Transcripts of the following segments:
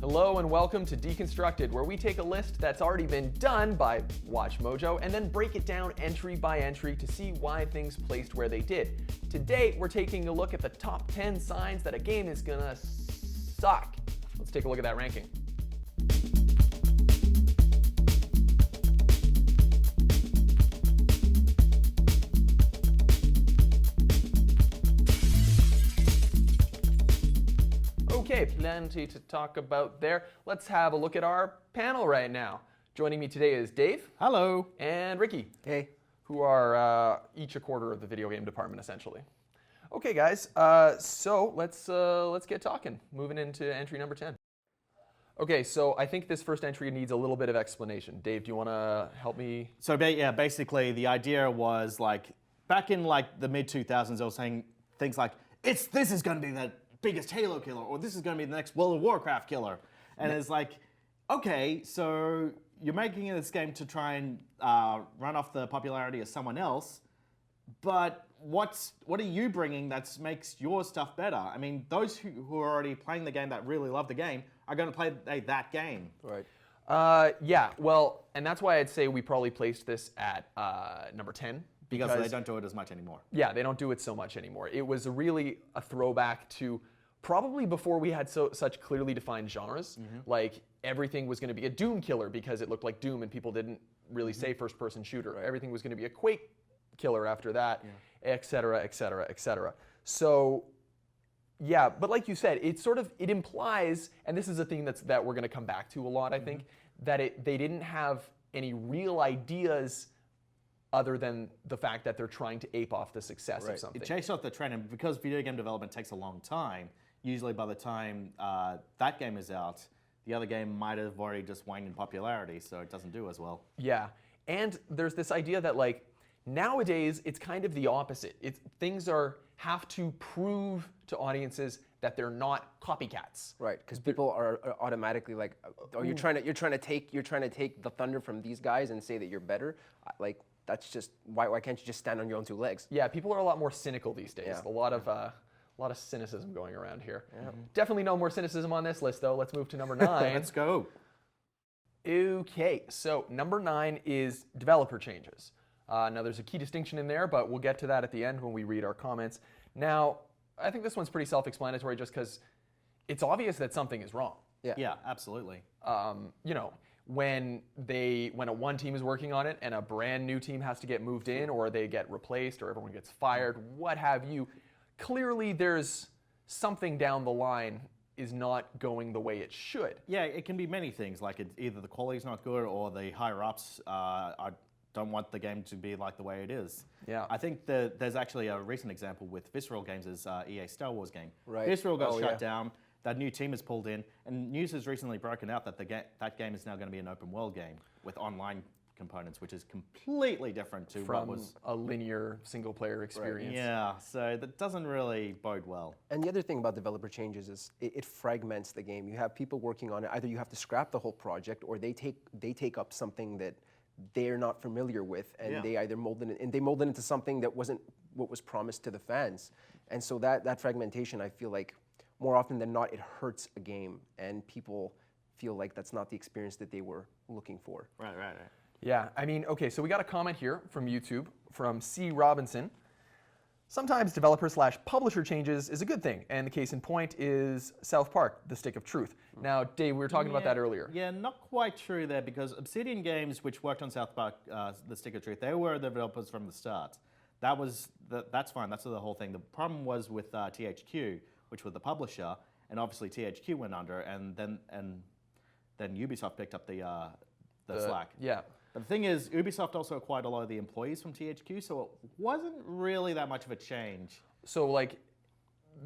Hello and welcome to Deconstructed, where we take a list that's already been done by WatchMojo and then break it down entry by entry to see why things placed where they did. Today, we're taking a look at the top 10 signs that a game is gonna suck. Let's take a look at that ranking. Okay, plenty to talk about there. Let's have a look at our panel right now. Joining me today is Dave. Hello. And Ricky. Hey. Who are each a quarter of the video game department, essentially. Okay, guys, so let's get talking. Moving into entry number 10. Okay, so I think this first entry needs a little bit of explanation. Dave, do you want to help me? So basically the idea was like, back in like the mid-2000s, I was saying things like, this is going to be the biggest Halo killer, or this is going to be the next World of Warcraft killer. And it's like, okay, so you're making this game to try and run off the popularity of someone else, but what are you bringing that makes your stuff better? I mean, those who are already playing the game that really love the game are going to play that game. Right. Yeah, well, and that's why I'd say we probably placed this at number 10. Because they don't do it as much anymore. Yeah, they don't do it so much anymore. It was really a throwback to probably before we had such clearly defined genres. Like everything was going to be a Doom killer because it looked like Doom and people didn't really say first-person shooter. Right. Everything was going to be a Quake killer after that, et cetera, et cetera, et cetera. So yeah, but like you said, it implies, and this is a thing that we're going to come back to a lot, I think, that they didn't have any real ideas other than the fact that they're trying to ape off the success of something. It chased off the trend, and because video game development takes a long time, usually by the time that game is out, the other game might have already just waned in popularity, so it doesn't do as well. Yeah, and there's this idea that like nowadays it's kind of the opposite. Things have to prove to audiences that they're not copycats. Right, because people are automatically like, oh, you're trying to take the thunder from these guys and say that you're better. Like that's just why can't you just stand on your own two legs? Yeah, people are a lot more cynical these days. Yeah. A lot of cynicism going around here. Yeah. Definitely no more cynicism on this list, though. Let's move to number 9. Let's go. Okay, so number 9 is developer changes. Now, there's a key distinction in there, but we'll get to that at the end when we read our comments. Now, I think this one's pretty self-explanatory just because it's obvious that something is wrong. Yeah, absolutely. You know, when one team is working on it and a brand new team has to get moved in, or they get replaced, or everyone gets fired, what have you, clearly there's something down the line is not going the way it should. Yeah, it can be many things, like either the quality's not good or the higher-ups don't want the game to be like the way it is. Yeah. I think there's actually a recent example with Visceral Games' EA Star Wars game. Right. Visceral got shut down, that new team is pulled in, and news has recently broken out that that game is now going to be an open world game with online components, which is completely different to what was a linear single-player experience. Right. Yeah, so that doesn't really bode well. And the other thing about developer changes is it fragments the game. You have people working on it. Either you have to scrap the whole project, or they take up something that they're not familiar with, and they either mold it into something that wasn't what was promised to the fans. And so that fragmentation, I feel like more often than not, it hurts a game, and people feel like that's not the experience that they were looking for. Right. Yeah, I mean, okay, so we got a comment here from YouTube from C. Robinson. Sometimes developer/publisher changes is a good thing, and the case in point is South Park, The Stick of Truth. Now, Dave, we were talking about that earlier. Yeah, not quite true there, because Obsidian Games, which worked on South Park, The Stick of Truth, they were the developers from the start. That's fine, that's the whole thing. The problem was with THQ, which was the publisher, and obviously THQ went under, and then Ubisoft picked up the slack. Yeah. But the thing is, Ubisoft also acquired a lot of the employees from THQ, so it wasn't really that much of a change. So, like,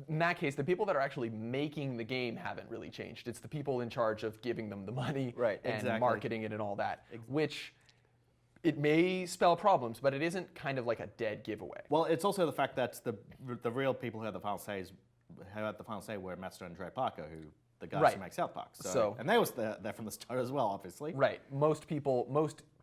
in that case, the people that are actually making the game haven't really changed. It's the people in charge of giving them the money and marketing it and all that, which it may spell problems, but it isn't kind of like a dead giveaway. Well, it's also the fact that the real people who had the final say were Matt Stone and Trey Parker, the guys who make South Park. So and they're from the start as well, obviously. Right. Most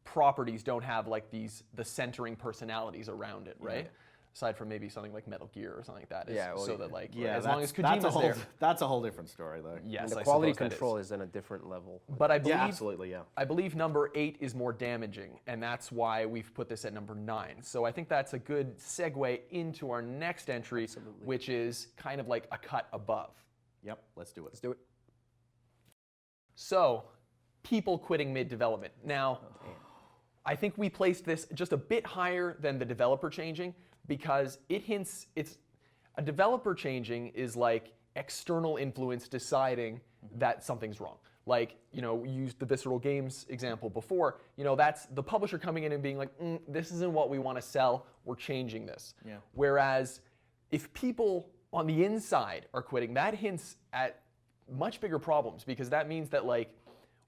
properties don't have like the centering personalities around it, right? aside from maybe something like Metal Gear or something like that. Yeah, well, so that like Yeah, as long as that's a Kojima's whole, there. That's a whole different story, though. Yes, And the I quality suppose that control is. is on a different level. But I believe Yeah, absolutely, yeah. I believe number 8 is more damaging, and that's why we've put this at number 9. So I think that's a good segue into our next entry, which is kind of like a cut above. Yep, let's do it. Let's do it. So, people quitting mid-development. Now, I think we placed this just a bit higher than the developer changing because it hints a developer changing is like external influence deciding that something's wrong. Like, we used the Visceral Games example before. That's the publisher coming in and being like, this isn't what we want to sell. We're changing this. Yeah. Whereas if people on the inside are quitting, that hints at much bigger problems because that means that like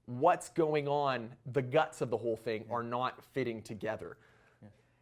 what's going on, the guts of the whole thing are not fitting together.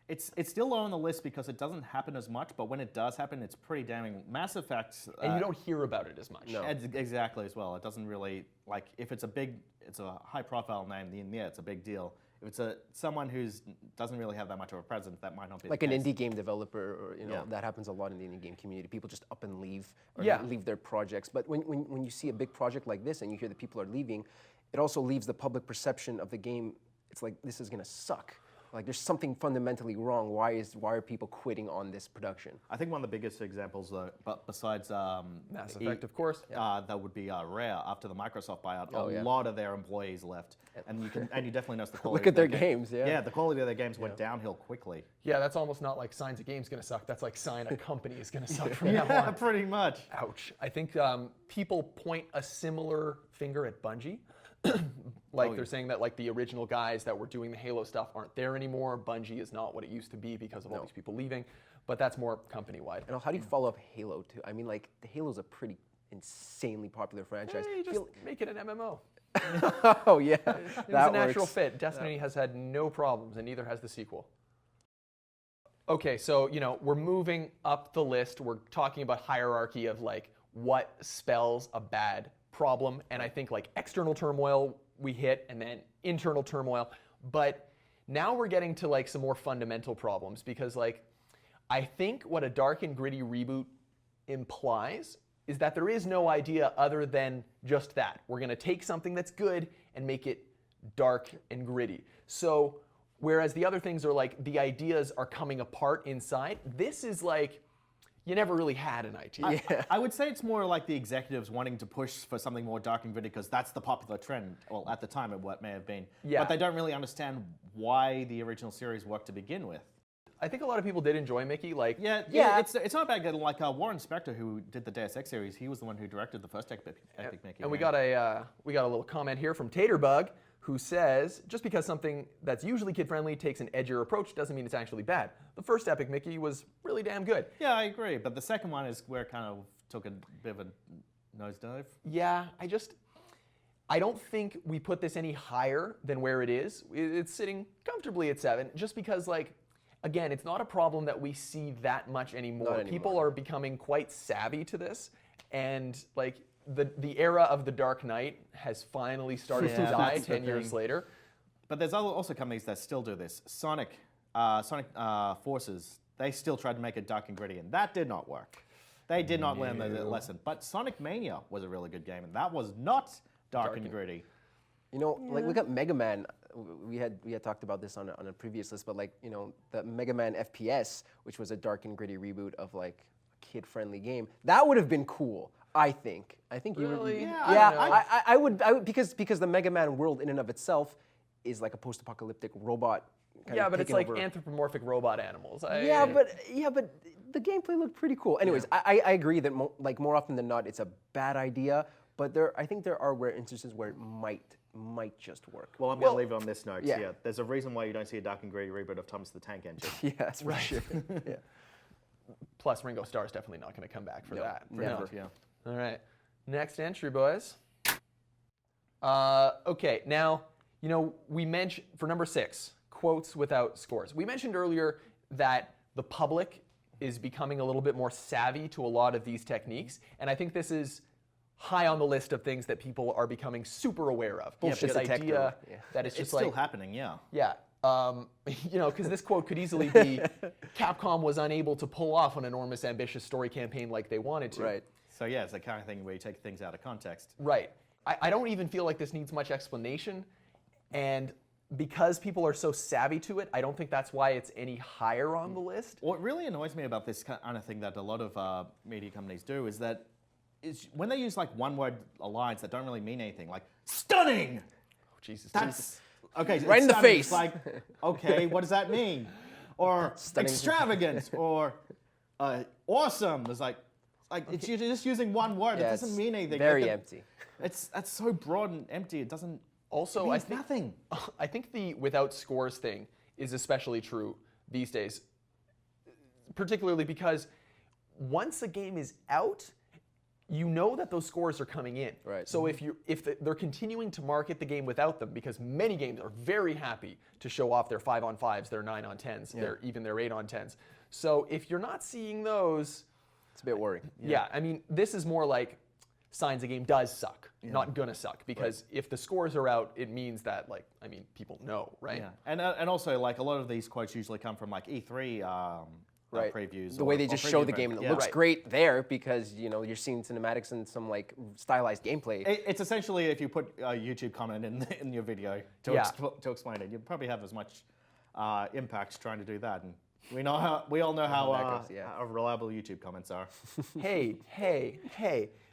It's still low on the list because it doesn't happen as much, but when it does happen, it's pretty damning. Mass Effect... And you don't hear about it as much. No. Exactly, as well. It doesn't really... Like, if it's a high-profile name, then yeah, it's a big deal. If it's someone who doesn't really have that much of a presence, that might not be Like the an case. indie game developer, or Yeah. that happens a lot in the indie game community. People just up and leave, or Yeah. leave their projects. But when you see a big project like this and you hear that people are leaving, it also leaves the public perception of the game. It's like, this is gonna suck. Like, there's something fundamentally wrong. Why are people quitting on this production? I think one of the biggest examples, though, but besides Mass Effect, of course. that would be Rare. After the Microsoft buyout, yeah. a lot of their employees left, and you definitely notice the quality. Look at of their games, yeah. Yeah, the quality of their games went downhill quickly. Yeah, that's almost not like signs a game's gonna suck. That's like sign a company is gonna suck from now Yeah, on. pretty much. Ouch. I think people point a similar finger at Bungie. They're saying that like the original guys that were doing the Halo stuff aren't there anymore. Bungie is not what it used to be because of all these people leaving. But that's more company-wide. And how do you follow up Halo too? I mean, like, the Halo's a pretty insanely popular franchise. Hey, just make it an MMO. Oh yeah, It was that a natural works. fit. Destiny has had no problems, and neither has the sequel. Okay, so we're moving up the list. We're talking about hierarchy of like what spells a bad problem, and I think like external turmoil we hit, and then internal turmoil. But now we're getting to like some more fundamental problems because like I think what a dark and gritty reboot implies is that there is no idea other than just that. We're going to take something that's good and make it dark and gritty. So whereas the other things are like the ideas are coming apart inside, this is like you never really had an idea. I would say it's more like the executives wanting to push for something more dark and gritty because that's the popular trend. Well, at the time, it may have been. Yeah. But they don't really understand why the original series worked to begin with. I think a lot of people did enjoy Mickey. Like, Yeah. It's not bad. Like Warren Spector, who did the Deus Ex series, he was the one who directed the first Epic Mickey. and we got a little comment here from Taterbug, who says, just because something that's usually kid-friendly takes an edgier approach doesn't mean it's actually bad. The first Epic Mickey was really damn good. Yeah, I agree. But the second one is where it kind of took a bit of a nosedive. Yeah, I don't think we put this any higher than where it is. It's sitting comfortably at 7, just because, like, again, it's not a problem that we see that much anymore. Not anymore. People are becoming quite savvy to this, and like the era of the Dark Knight has finally started to Yeah, die that's the 10 years thing. later. But there's also companies that still do this. Sonic Forces, they still tried to make it dark and gritty, and that did not work. They did not learn the lesson. But Sonic Mania was a really good game, and that was not dark and gritty. Like look at Mega Man. We had talked about this on a previous list, but like the Mega Man FPS, which was a dark and gritty reboot of like a kid-friendly game, that would have been cool. I think you would. Really? Yeah, I would because the Mega Man world in and of itself is like a post-apocalyptic robot. Yeah, but it's like over. anthropomorphic robot animals. Yeah, but the gameplay looked pretty cool. Anyways, I agree that more often than not, it's a bad idea. But I think there are rare instances where it might just work. Well, I'm going to leave it on this note. Yeah. There's a reason why you don't see a dark and gritty reboot of Thomas the Tank Engine. Yeah, that's for sure. Yeah. Plus, Ringo Starr's definitely not going to come back for that. never. Yeah. All right. Next entry, boys. Okay, now, we mentioned, for number 6, quotes without scores. We mentioned earlier that the public is becoming a little bit more savvy to a lot of these techniques, and I think this is high on the list of things that people are becoming super aware of. Bullshit This detector. idea Yeah. that it's just It's like... still happening, yeah. Yeah, You know, because this quote could easily be, Capcom was unable to pull off an enormous, ambitious story campaign like they wanted to. Right. So yeah, it's the kind of thing where you take things out of context. Right. I don't even feel like this needs much explanation. And because people are so savvy to it, I don't think that's why it's any higher on the list. What really annoys me about this kind of thing that a lot of media companies do is that when they use like one-word lines that don't really mean anything, like stunning. Oh, Jesus. That's okay. Right in the stunning. face. It's like, okay, what does that mean? Or Stunning. extravagant, or awesome. There's like it's you're just using one word. Yeah, It doesn't mean anything. Very empty. That's so broad and empty. It doesn't. Also, it I means think nothing. I think the without scores thing is especially true these days, particularly because once a game is out, you know that those scores are coming in. Right. So they're continuing to market the game without them, because many games are very happy to show off their 5-on-5s, their 9-on-10s, even their 8-on-10s. So if you're not seeing those, It's a bit worrying. yeah, I mean, this is more like signs a game does suck, not gonna suck, because if the scores are out, it means that, like, I mean, people know, right? Yeah, and also like a lot of these quotes usually come from like E3 Right. previews. The way they or just preview show the events. game, and it Yeah. looks Right. great there because you're seeing cinematics and some like stylized gameplay. It's essentially if you put a YouTube comment in your video to, Yeah. to explain it, you probably have as much impact trying to do that. And we all know how, that goes, yeah. how reliable YouTube comments are. Hey,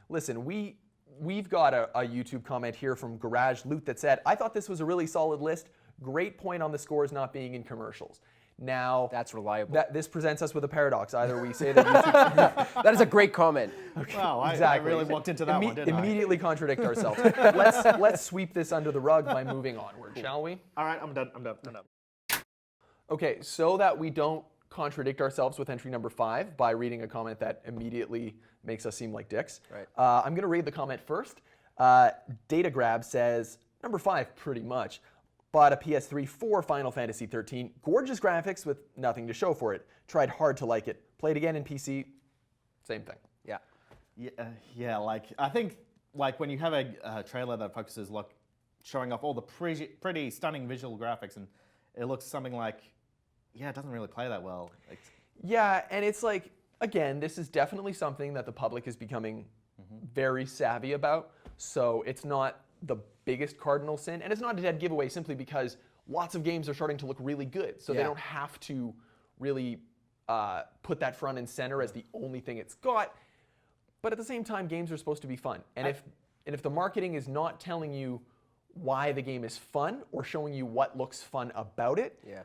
listen, we've got a YouTube comment here from Garage Loot that said, I thought this was a really solid list. Great point on the scores not being in commercials. Now, That's reliable. this presents us with a paradox. Either we say that YouTube... That is a great comment. Wow, I Exactly. really walked into that one, didn't I? Immediately contradict ourselves. Let's sweep this under the rug by moving onward, shall we? All right, I'm done. Okay, so that we don't contradict ourselves with entry number 5 by reading a comment that immediately makes us seem like dicks, Right. I'm going to read the comment first. Data Grab says, number 5, pretty much. Bought a PS3 for Final Fantasy 13. Gorgeous graphics with nothing to show for it. Tried hard to like it. Played again in PC. Same thing. Yeah. Yeah, like I think like when you have a trailer that focuses showing off all the pretty stunning visual graphics, and it looks something like, yeah, it doesn't really play that well. Yeah, and it's like, again, this is definitely something that the public is becoming very savvy about. So it's not the biggest cardinal sin, and it's not a dead giveaway simply because lots of games are starting to look really good. So they don't have to really put that front and center as the only thing it's got. But at the same time, games are supposed to be fun. And if the marketing is not telling you why the game is fun or showing you what looks fun about it, Yeah.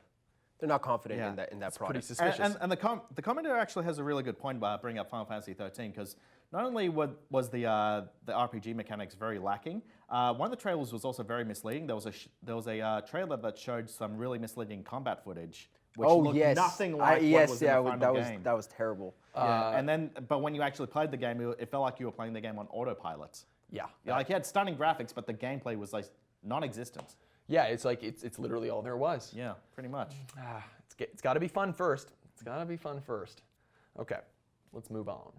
They're not confident Yeah. in that pretty product. suspicious. And the commenter actually has a really good point about bringing up Final Fantasy 13, because not only was the RPG mechanics very lacking, one of the trailers was also very misleading. There was a trailer that showed some really misleading combat footage, which looked nothing like what was in the final game. That was terrible. Yeah, but when you actually played the game, it felt like you were playing the game on autopilot. Yeah. Like you had stunning graphics, but the gameplay was like non-existent. Yeah, it's like it's literally all there was. Yeah, pretty much. It's got to be fun first. It's got to be fun first. Okay, let's move on.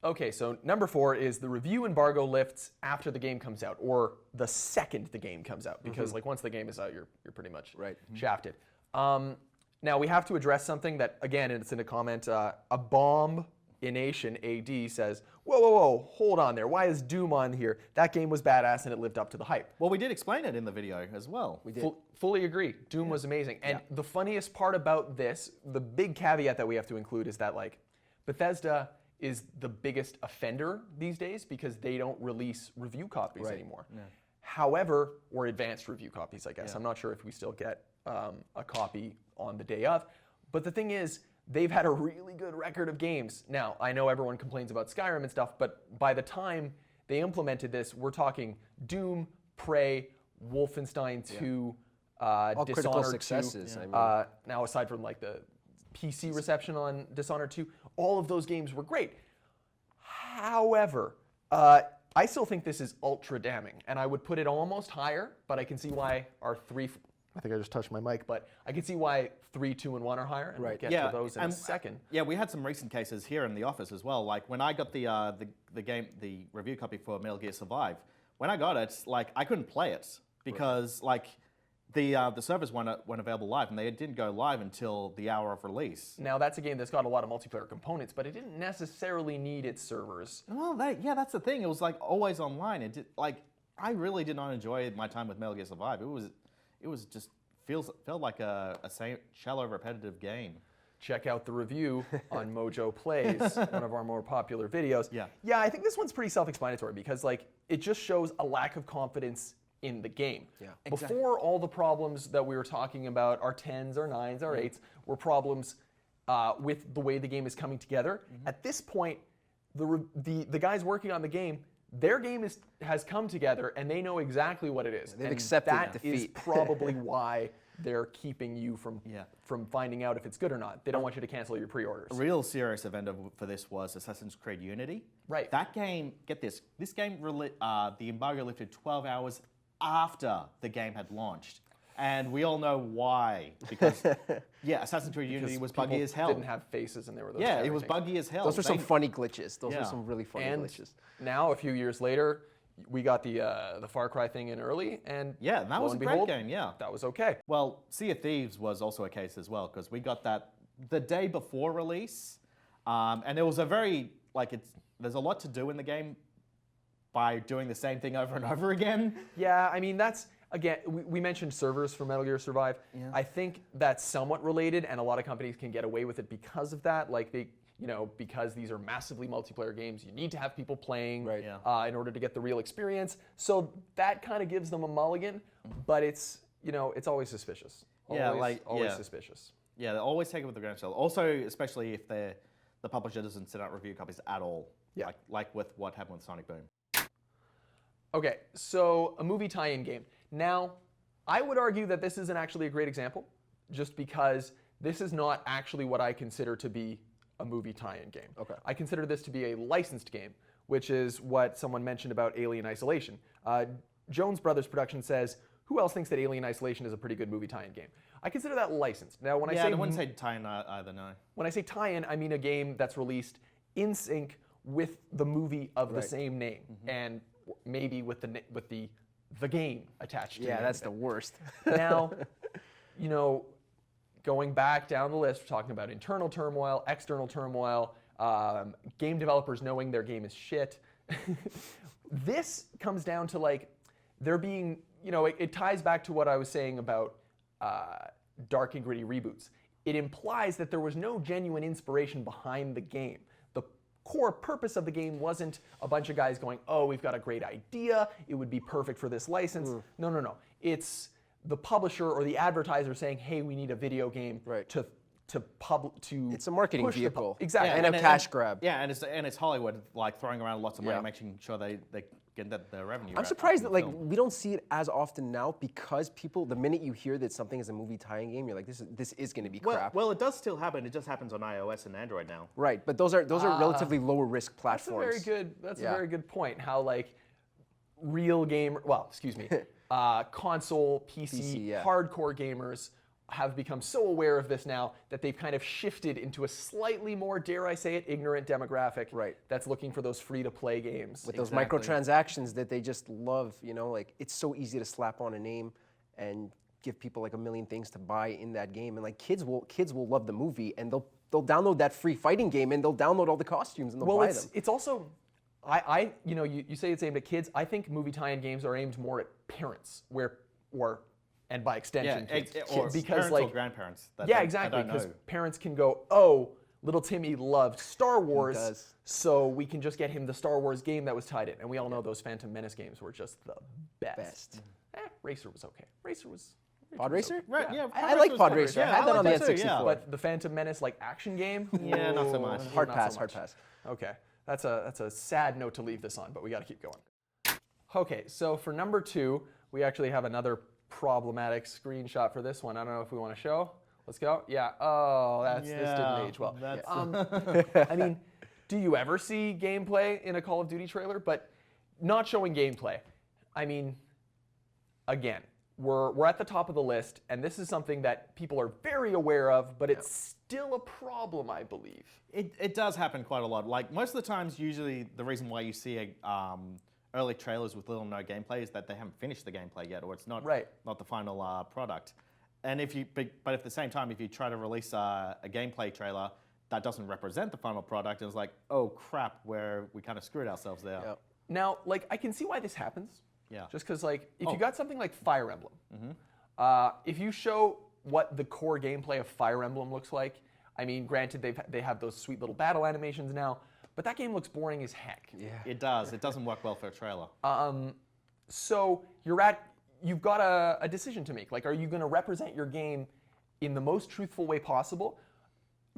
Okay, so number 4 is the review embargo lifts after the game comes out, or the second the game comes out, because like once the game is out, you're pretty much shafted. Now we have to address something that, again, it's in a comment. A bomb Ination AD says, whoa, hold on there. Why is Doom on here? That game was badass and it lived up to the hype. Well, we did explain it in the video as well. We did. Fully agree. Doom was amazing. And the funniest part about this, the big caveat that we have to include is that like Bethesda is the biggest offender these days because they don't release review copies anymore. Yeah. However, or advanced review copies, I guess. I'm not sure if we still get a copy on the day of. But the thing is, they've had a really good record of games. Now, I know everyone complains about Skyrim and stuff, but by the time they implemented this, we're talking Doom, Prey, Wolfenstein 2, All critical Dishonored 2. successes. I mean. Now, aside from like the PC reception on Dishonored 2, all of those games were great. However, I still think this is ultra damning, and I would put it almost higher, but I can see why our 3... I think I just touched my mic, but I can see why 3, 2, and 1 are higher, and we'll get to those in a second. Yeah, we had some recent cases here in the office as well. Like when I got the review copy for Metal Gear Survive, when I got it, like I couldn't play it because like the servers weren't available live, and they didn't go live until the hour of release. Now that's a game that's got a lot of multiplayer components, but it didn't necessarily need its servers. Well, that's the thing. It was like always online. It did, I really did not enjoy my time with Metal Gear Survive. It was just felt like a shallow, repetitive game. Check out the review on MojoPlays, one of our more popular videos. Yeah. Yeah, I think this one's pretty self-explanatory because it just shows a lack of confidence in the game. Yeah. Before all the problems that we were talking about, our 10s, our 9s, our 8s, were problems with the way the game is coming together. At this point, the guys working on the game, their game has come together and they know exactly what it is. They've accepted defeat. That is probably why they're keeping you from finding out if it's good or not. They don't want you to cancel your pre-orders. A real serious event for this was Assassin's Creed Unity. Right. That game, get this game, the embargo lifted 12 hours after the game had launched. And we all know why. Because, Assassin's Creed Unity was buggy as hell. Didn't have faces and there were those it was buggy as hell. Those were some funny glitches. Those were some really funny glitches. Now, a few years later, we got the Far Cry thing in early, and and that was a great game, that was okay. Well, Sea of Thieves was also a case as well, because we got that the day before release, and it was a very, there's a lot to do in the game by doing the same thing over and over again. Yeah, I mean, that's, again, we mentioned servers for Metal Gear Survive. Yeah. I think that's somewhat related, and a lot of companies can get away with it because of that. Because these are massively multiplayer games, you need to have people playing in order to get the real experience. So that kind of gives them a mulligan, but it's always suspicious. Always suspicious. Yeah, they always take it with a grain of salt. Also, especially if the publisher doesn't send out review copies at all. Yeah. Like with what happened with Sonic Boom. Okay, so a movie tie-in game. Now, I would argue that this isn't actually a great example, just because this is not actually what I consider to be a movie tie-in game. Okay. I consider this to be a licensed game, which is what someone mentioned about Alien Isolation. Jones Brothers Production says, who else thinks that Alien Isolation is a pretty good movie tie-in game? I consider that licensed. Now, when I wouldn't say tie-in either, no. When I say tie-in, I mean a game that's released in sync with the movie of the same name, and maybe with the game attached to it. Yeah, that's the worst. Now, going back down the list, we're talking about internal turmoil, external turmoil, game developers knowing their game is shit. This comes down to there being, it ties back to what I was saying about dark and gritty reboots. It implies that there was no genuine inspiration behind the game. The core purpose of the game wasn't a bunch of guys going, oh, we've got a great idea, it would be perfect for this license. No. It's the publisher or the advertiser saying, hey, we need a video game to it's a marketing vehicle. Exactly. And a cash grab. Yeah, and it's Hollywood throwing around lots of money, making sure they get the revenue. I'm surprised that we don't see it as often now, because the minute you hear that something is a movie tie-in game, you're like, this is going to be crap. Well, it does still happen. It just happens on iOS and Android now. Right, but those are relatively lower risk platforms. That's a very good point. How real console, PC, hardcore gamers have become so aware of this now that they've kind of shifted into a slightly more, dare I say it, ignorant demographic that's looking for those free-to-play games. With those microtransactions that they just love, it's so easy to slap on a name and give people a million things to buy in that game. And kids will love the movie, and they'll download that free fighting game, and they'll download all the costumes, and they'll buy them. It's also, you say it's aimed at kids. I think movie tie-in games are aimed more at parents, and by extension, kids. Because parents or grandparents. Exactly. Because parents can go, oh, little Timmy loved Star Wars, so we can just get him the Star Wars game that was tied in. And we all know those Phantom Menace games were just the best. Racer was okay. Pod Racer? Right, I like Pod Racer. I had that on the N64. But the Phantom Menace action game? Yeah, not so much. Hard pass. Okay, that's a sad note to leave this on, but we got to keep going. Okay, so for number 2, we actually have another problematic screenshot for this one. I don't know if we want to show. Let's go. Yeah. Oh, this didn't age well. I mean, do you ever see gameplay in a Call of Duty trailer? But not showing gameplay. I mean, again, we're at the top of the list, and this is something that people are very aware of, but it's still a problem, I believe. It does happen quite a lot. Most of the times, usually the reason why you see early trailers with little or no gameplay is that they haven't finished the gameplay yet, or it's not not the final product. And but at the same time, if you try to release a gameplay trailer that doesn't represent the final product, it's like, oh crap, we kind of screwed ourselves there. Yep. Now, like, I can see why this happens. Yeah. Just because, like, if you got something like Fire Emblem, if you show what the core gameplay of Fire Emblem looks like, I mean, granted, they have those sweet little battle animations now, but that game looks boring as heck. Yeah. It does. It doesn't work well for a trailer. So you've got a decision to make. Like, are you going to represent your game in the most truthful way possible,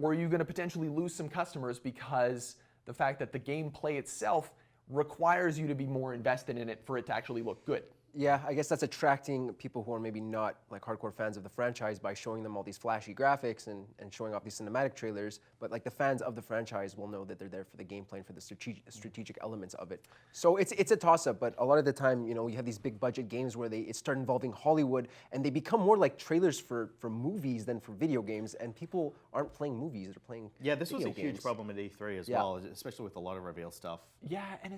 or are you going to potentially lose some customers because the fact that the gameplay itself requires you to be more invested in it for it to actually look good? Yeah, I guess that's attracting people who are maybe not like hardcore fans of the franchise by showing them all these flashy graphics and showing off these cinematic trailers. But like the fans of the franchise will know that they're there for the gameplay and for the strategic elements of it. So it's a toss-up, but a lot of the time, you know, you have these big budget games where it start involving Hollywood and they become more like trailers for movies than for video games, and people aren't playing movies, they're playing this was a huge problem at E3 as well, especially with a lot of reveal stuff. Yeah, and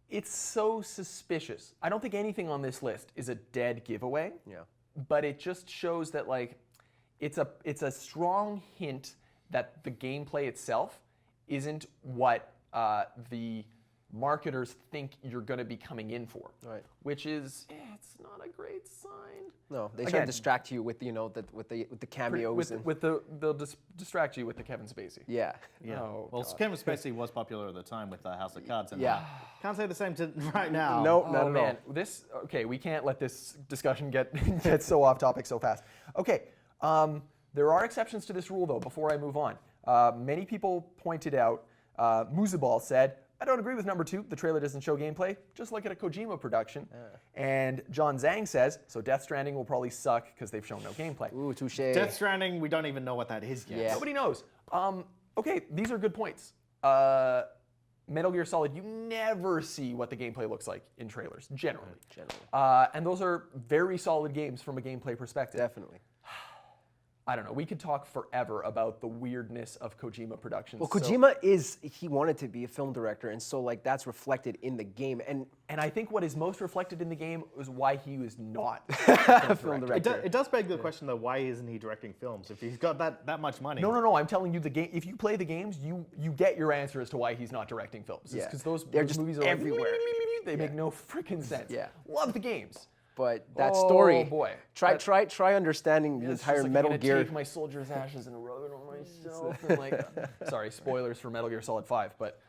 it's so suspicious. I don't think anything on this list is a dead giveaway. Yeah. But it just shows that, like, it's a strong hint that the gameplay itself isn't what the marketers think you're going to be coming in for. Right. Which is, it's not a great sign. No, they try to distract you with with the cameos they'll distract you with the Kevin Spacey. Yeah. Yeah. Oh, well, God. Kevin Spacey was popular at the time with House of Cards, and Yeah. can't say the same right now. No, Oh not at man, okay, we can't let this discussion get so off topic so fast. Okay, there are exceptions to this rule though. Before I move on, many people pointed out. Musabal said, "I don't agree with number 2. The trailer doesn't show gameplay, just like at a Kojima production." And John Zhang says, "So Death Stranding will probably suck because they've shown no gameplay." Ooh, touche. Death Stranding, we don't even know what that is yet. Yeah. Nobody knows. Okay, these are good points. Metal Gear Solid, you never see what the gameplay looks like in trailers, generally. And those are very solid games from a gameplay perspective. Definitely. I don't know. We could talk forever about the weirdness of Kojima productions. Well, Kojima he wanted to be a film director, and so like that's reflected in the game. And I think what is most reflected in the game is why he was not a film director. It does beg the question though, why isn't he directing films if he's got that much money? No. I'm telling you, the game. If you play the games, you get your answer as to why he's not directing films. Yeah. Because those They're just movies are everywhere. Like, they make no freaking sense. Yeah. Love the games. But that story, Oh boy. try understanding the It's just entire like, Metal I'm gonna Gear. take my soldier's ashes and rub it on myself. And like, sorry, spoilers for Metal Gear Solid 5, but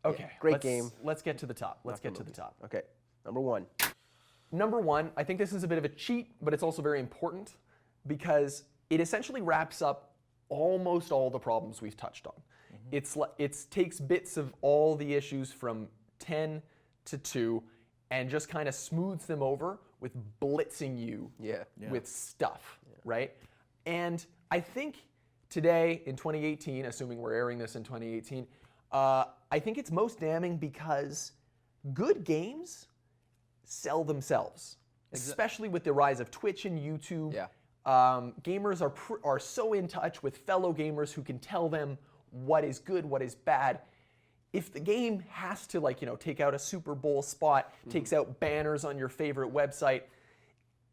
okay. Great game. Let's get to the top. Let's get to the top. Okay, number 1. Number 1, I think this is a bit of a cheat, but it's also very important because it essentially wraps up almost all the problems we've touched on. It takes bits of all the issues from 10 to 2 and just kind of smooths them over with blitzing you with stuff, right? And I think today in 2018, assuming we're airing this in 2018, I think it's most damning because good games sell themselves, especially with the rise of Twitch and YouTube. Yeah. Gamers are so in touch with fellow gamers who can tell them what is good, what is bad. If the game has to, like, you know, take out a Super Bowl spot, takes out banners on your favorite website,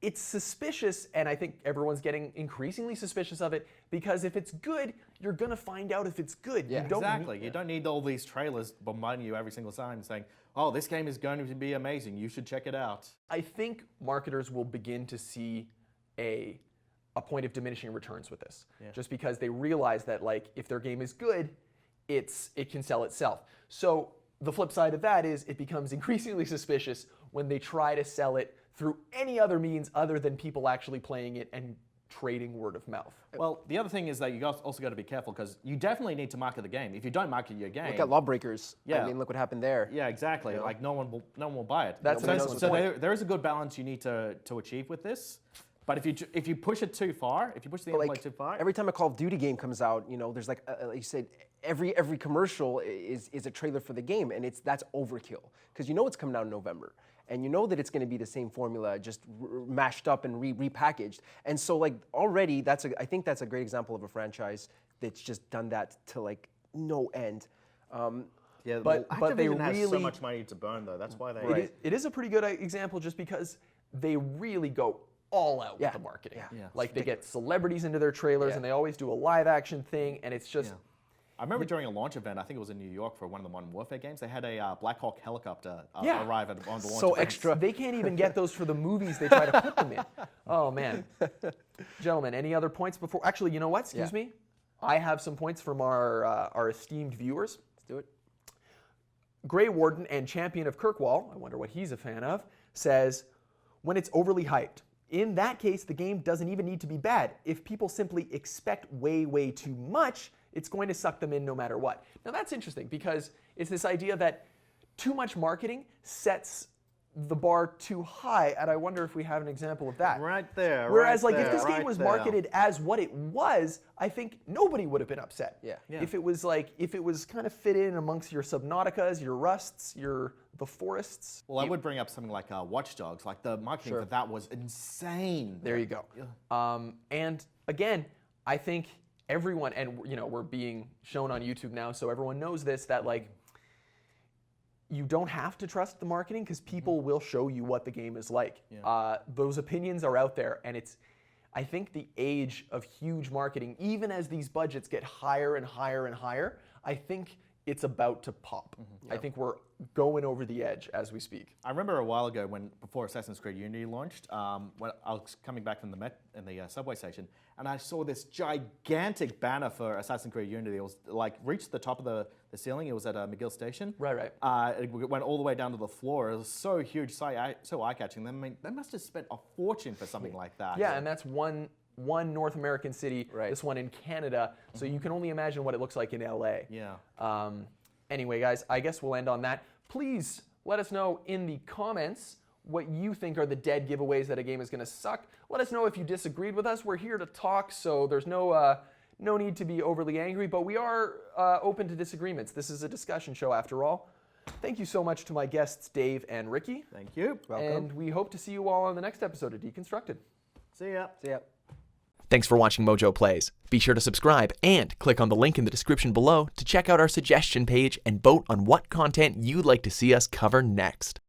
it's suspicious, and I think everyone's getting increasingly suspicious of it, because if it's good, you're going to find out if it's good. Yeah, You don't need all these trailers bombarding you every single time saying, oh, this game is going to be amazing, you should check it out. I think marketers will begin to see a point of diminishing returns with this, just because they realize that, like, if their game is good, it can sell itself. So the flip side of that is it becomes increasingly suspicious when they try to sell it through any other means other than people actually playing it and trading word of mouth. Well, the other thing is that you also got to be careful because you definitely need to market the game. If you don't market your game, Look at Lawbreakers. Yeah. I mean, look what happened there. yeah, exactly. You know? Like no one will buy it. That's an excellent point. There is a good balance you need to achieve with this. But if you push it too far, if you push the envelope too far, Every time a Call of Duty game comes out, you know, there's like you said, every commercial is a trailer for the game, and that's overkill because you know it's coming out in November, and you know that it's going to be the same formula, just mashed up and repackaged. And so like already, I think that's a great example of a franchise that's just done that to like no end. Yeah, but they Activision has so really much money to burn, though. That's why they. it is a pretty good example just because they really go all out with the marketing. Yeah. Like they get celebrities into their trailers and they always do a live action thing, and it's just. I remember during a launch event, I think it was in New York for one of the Modern Warfare games, they had a Black Hawk helicopter arrive at one of the launch events. Extra. They can't even get those for the movies they try to put them in. Oh, man. Gentlemen, any other points before? Actually, you know what? Excuse me. I have some points from our esteemed viewers. Let's do it. Grey Warden and Champion of Kirkwall, I wonder what he's a fan of, says, when it's overly hyped. In that case, the game doesn't even need to be bad. If people simply expect way, way too much, it's going to suck them in no matter what. Now that's interesting because it's this idea that too much marketing sets the bar too high, and I wonder if we have an example of that. Right there. Whereas, right like, there, if this game right was there. marketed as what it was, I think nobody would have been upset. Yeah. If it was kind of fit in amongst your Subnauticas, your Rusts, the Forests. Well, I would bring up something like Watch Dogs. Like the marketing for that was insane. There you go. And again, I think everyone, and we're being shown on YouTube now, so everyone knows this, that like you don't have to trust the marketing because people will show you what the game is like. Those opinions are out there, and I think the age of huge marketing, even as these budgets get higher and higher and higher, I think it's about to pop. I think we're going over the edge as we speak. I remember a while ago before Assassin's Creed Unity launched, when I was coming back from the Met in the subway station, and I saw this gigantic banner for Assassin's Creed Unity. It was like reached the top of the ceiling. It was at McGill Station. Right. It went all the way down to the floor. It was so huge, so eye-catching. I mean, they must have spent a fortune for something like that. Yeah, and that's one North American city, this one in Canada, so you can only imagine what it looks like in LA. Yeah. Anyway, guys, I guess we'll end on that. Please let us know in the comments what you think are the dead giveaways that a game is going to suck. Let us know if you disagreed with us. We're here to talk, so there's no need to be overly angry, but we are open to disagreements. This is a discussion show after all. Thank you so much to my guests, Dave and Ricky. Thank you. Welcome. And we hope to see you all on the next episode of Deconstructed. See ya. See ya. Thanks for watching Mojo Plays. Be sure to subscribe and click on the link in the description below to check out our suggestion page and vote on what content you'd like to see us cover next.